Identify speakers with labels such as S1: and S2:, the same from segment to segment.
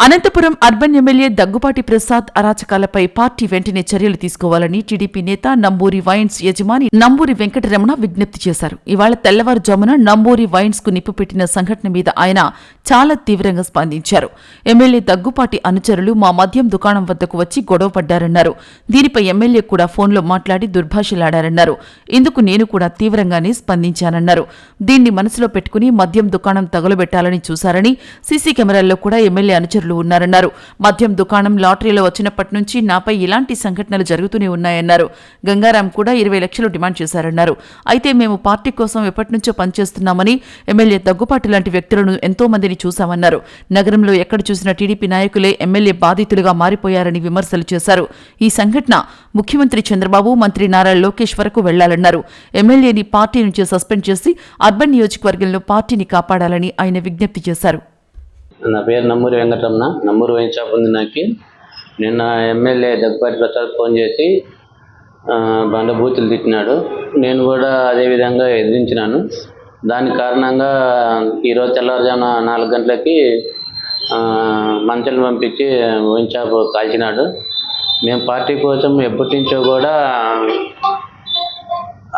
S1: Anantapuram urban MLA Daggupati Prasad అరాచకాలపై party వెంటనే చర్యలు తీసుకోవాలని టీడీపీ నేత నంబూరి వైన్స్ యజమాని నంబూరి వెంకటరమణ విజ్ఞప్తి చేశారు. ఇవాళ తెల్లవారుజామున నంబూరి వైన్స్ కు నిప్పు పెట్టిన సంఘటన మీద ఆయన చాలా తీవ్రంగా స్పందించారు. ఎమ్మెల్యే దగ్గుపాటి అనుచరులు మా మద్యం దుకాణం వద్దకు వచ్చి గొడవ పడ్డారన్నారు. దీనిపై ఎమ్మెల్యే కూడా ఫోన్లో మాట్లాడి దుర్భాషలాడారన్నారు. ఇందుకు నేను కూడా తీవ్రంగానే స్పందించానన్నారు. దీన్ని మనసులో పెట్టుకుని మద్యం దుకాణం తగులబెట్టాలని చూశారని, సీసీ కెమెరాల్లో కూడా ఎమ్మెల్యే అనుచరులు ఉన్నారన్నారు. మద్యం దుకాణం లాటరీలో వచ్చినప్పటి నుంచి నాపై ఇలాంటి సంఘటనలు జరుగుతూనే ఉన్నాయన్నారు. గంగారాం కూడా 20 లక్షలు డిమాండ్ చేశారన్నారు. అయితే మేము పార్టీ కోసం ఎప్పటినుంచో పనిచేస్తున్నామని, ఎమ్మెల్యే దగ్గుపాటి లాంటి వ్యక్తులను ఎంతో మందిని చూశామన్నారు. నగరంలో ఎక్కడ చూసినా టీడీపీ నాయకులే ఎమ్మెల్యే బాధితులుగా మారిపోయారని విమర్శలు చేశారు. ఈ సంఘటన ముఖ్యమంత్రి చంద్రబాబు, మంత్రి నారా లోకేష్ వరకు వెళ్లాలన్నారు. ఎమ్మెల్యేని పార్టీ నుంచి సస్పెండ్ చేసి అర్బన్ నియోజకవర్గంలో పార్టీని కాపాడాలని ఆయన విజ్ఞప్తి చేశారు.
S2: నా పేరు నంబూరి వెంకటరమణ. నంబూరి వైన్ షాప్ ఉంది నాకు. నిన్న ఎమ్మెల్యే దగ్గుపాటి ప్రసాద్ ఫోన్ చేసి బండబూతులు తిట్టినాడు. నేను కూడా అదేవిధంగా ఎదిరించినాను. దాని కారణంగా ఈరోజు తెల్లవారుజామున 4 గంటలకి మంచలు పంపించి వైన్ షాప్ కాల్చినాడు. మేము పార్టీ కోసం ఎప్పటి నుంచో కూడా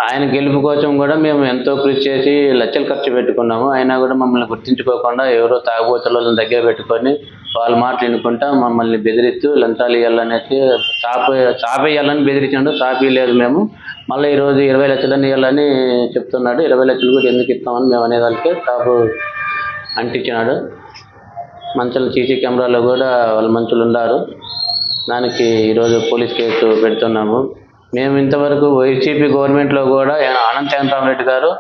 S2: ఆయన గెలుపు కోసం కూడా మేము ఎంతో కృషి చేసి లక్షలు ఖర్చు పెట్టుకున్నాము. అయినా కూడా మమ్మల్ని గుర్తించుకోకుండా ఎవరో తాగుబోతులను దగ్గర పెట్టుకొని వాళ్ళ మాటలు వినుకుంటా మమ్మల్ని బెదిరిస్తూ లంచాలు ఇవ్వాలనేసి చాపేయాలని బెదిరించాడు. చాపేయలేదు మేము. మళ్ళీ ఈరోజు 20 లక్షలని ఇవ్వాలని చెప్తున్నాడు. 20 లక్షలు కూడా ఎందుకు ఇస్తామని మేము అనేదానికి చాపు అంటించినాడు. మంచులు సీసీ కెమెరాలో కూడా వాళ్ళ మంచులు ఉన్నారు. దానికి ఈరోజు పోలీస్ కేసు పెడుతున్నాము. మేము ఇంతవరకు వైసీపీ గవర్నమెంట్లో కూడా అనంత వెంకటరామరెడ్డి గారు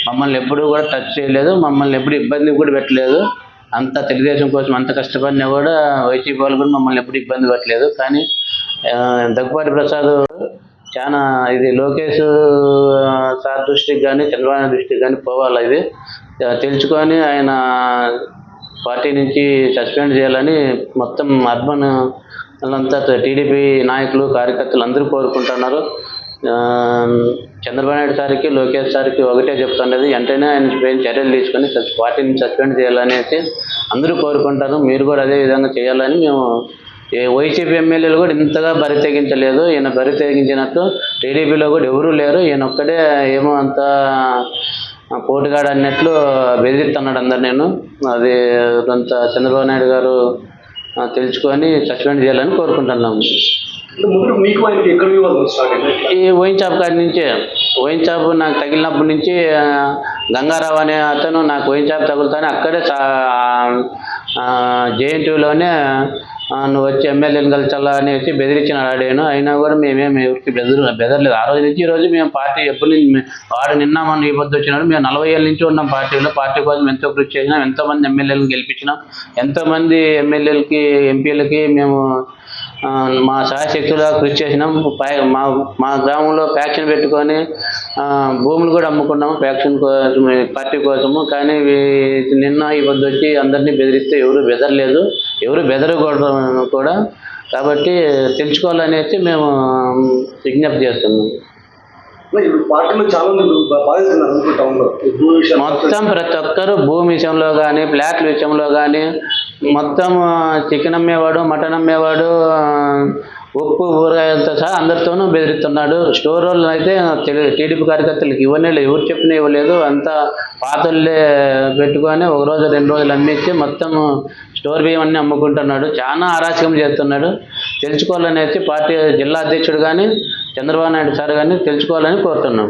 S2: మమ్మల్ని ఎప్పుడూ కూడా టచ్ చేయలేదు. మమ్మల్ని ఎప్పుడు ఇబ్బంది కూడా పెట్టలేదు. అంత తెలుగుదేశం కోసం అంత కష్టపడినా కూడా వైసీపీ వాళ్ళు కూడా మమ్మల్ని ఎప్పుడు ఇబ్బంది పెట్టలేదు. కానీ దగ్గుపాటి ప్రసాద్ చాలా ఇది లోకేష్ సార్ దృష్టికి కానీ చంద్రబాబు దృష్టికి కానీ పోవాలి. ఇది తెలుసుకొని ఆయన పార్టీ నుంచి సస్పెండ్ చేయాలని మొత్తం అర్బన్ అంతా టీడీపీ నాయకులు, కార్యకర్తలు అందరూ కోరుకుంటున్నారు. చంద్రబాబు నాయుడు సార్కి, లోకేష్ సార్కి ఒకటే చెప్తున్నది, వెంటనే ఆయన చర్యలు తీసుకొని పార్టీని సస్పెండ్ చేయాలనేసి అందరూ కోరుకుంటారు. మీరు కూడా అదే విధంగా చేయాలని మేము వైసీపీ ఎమ్మెల్యేలు కూడా ఇంతగా బరి తెగించలేదు. ఈయన బరి తెగించినట్టు టీడీపీలో కూడా ఎవరూ లేరు. ఈయన ఒక్కడే ఏమో అంత పోటుగాడు అన్నట్లు బెదిరిస్తున్నాడు అందరు. నేను అది కొంత చంద్రబాబు నాయుడు గారు తెలుసుకొని సస్పెండ్ చేయాలని కోరుకుంటున్నాము. ఈ వైన్ షాప్ కాడి నుంచే, వైన్ షాప్ నాకు తగిలినప్పటి నుంచి గంగారావు అనే అతను నాకు వైన్ షాప్ తగులుతానే అక్కడే జేఎన్టీయూలోనే నువ్వు వచ్చి ఎమ్మెల్యేని కలిసాలా అనేసి బెదిరించినాడు ఆడేను. అయినా కూడా మేమేమి ఎవరికి బెదరలేదు. ఆ రోజు నుంచి ఈ రోజు మేము పార్టీ ఎప్పటి నుంచి వాడు నిన్న మన ఈ పొద్దు వచ్చినాడు. మేము 40 ఏళ్ళ నుంచి ఉన్నాం పార్టీలో. పార్టీ కోసం ఎంతో కృషి చేసినాం. ఎంతోమంది ఎమ్మెల్యేలను గెలిపించినాం. ఎంతోమంది ఎమ్మెల్యేలకి, ఎంపీలకి మేము మా సహాయశక్తులుగా కృషి చేసినాం. మా గ్రామంలో ఫ్యాక్షన్ పెట్టుకొని భూములు కూడా అమ్ముకున్నాము ఫ్యాక్షన్ కోసం, పార్టీ కోసము. కానీ నిన్న ఈ పొద్దు వచ్చి అందరినీ బెదిరిస్తే ఎవరు బెదరలేదు, ఎవరు బెదరకూడదు కూడా. కాబట్టి తెలుసుకోవాలనేసి మేము విజ్ఞప్తి చేస్తున్నాం. మొత్తం ప్రతి ఒక్కరు భూమి విషయంలో కానీ, ఫ్లాట్ల విషయంలో కానీ, మొత్తం చికెన్ అమ్మేవాడు, మటన్ అమ్మేవాడు, ఉప్పు ఊరగాయలతో సహా అందరితోనూ బెదిరిస్తున్నాడు. స్టోర్ వాళ్ళు అయితే టీడీపీ కార్యకర్తలకు ఇవ్వలేదు, ఎవరు చెప్పినా ఇవ్వలేదు. అంతా పాతల్లే పెట్టుకొని 1 రోజు 2 రోజులు అమ్మేసి మొత్తం స్టోర్ బియ్యం అన్నీ అమ్ముకుంటున్నాడు. చాలా అరాచకం చేస్తున్నాడు. తెలుసుకోవాలనేసి పార్టీ జిల్లా అధ్యక్షుడు కానీ, చంద్రబాబు నాయుడు సార్ కానీ తెలుసుకోవాలని కోరుతున్నాం.